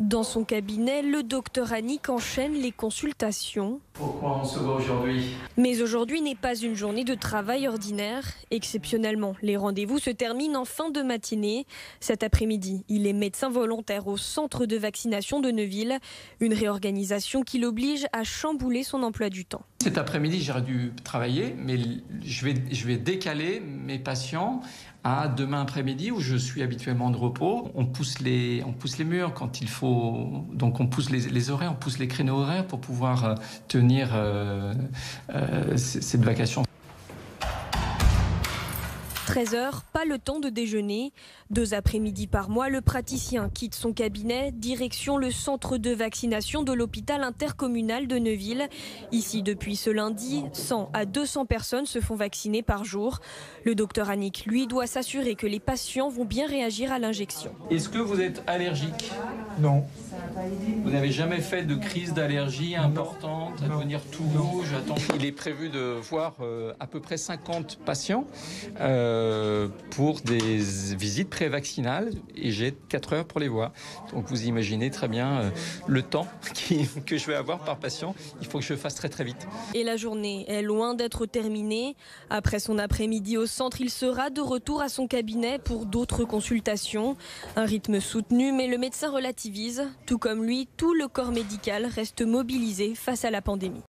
Dans son cabinet, le docteur Annick enchaîne les consultations. Pourquoi on se voit aujourd'hui? Mais aujourd'hui n'est pas une journée de travail ordinaire. Exceptionnellement, les rendez-vous se terminent en fin de matinée. Cet après-midi, il est médecin volontaire au centre de vaccination de Neuville. Une réorganisation qui l'oblige à chambouler son emploi du temps. Cet après-midi, j'aurais dû travailler, mais je vais décaler mes patients à demain après-midi où je suis habituellement de repos. On pousse les murs quand il faut, donc on pousse les horaires, on pousse les créneaux horaires pour pouvoir tenir cette vacation. 13h, pas le temps de déjeuner. 2 après-midi par mois, le praticien quitte son cabinet, direction le centre de vaccination de l'hôpital intercommunal de Neuville. Ici, depuis ce lundi, 100 à 200 personnes se font vacciner par jour. Le docteur Annick, lui, doit s'assurer que les patients vont bien réagir à l'injection. Est-ce que vous êtes allergique? Non. Vous n'avez jamais fait de crise d'allergie importante, à devenir tout rouge? Il est prévu de voir à peu près 50 patients pour des visites pré-vaccinales et j'ai 4 heures pour les voir. Donc vous imaginez très bien le temps que je vais avoir par patient. Il faut que je fasse très très vite. Et la journée est loin d'être terminée. Après son après-midi au centre, il sera de retour à son cabinet pour d'autres consultations. Un rythme soutenu, mais le médecin relativise. Tout comme lui, tout le corps médical reste mobilisé face à la pandémie.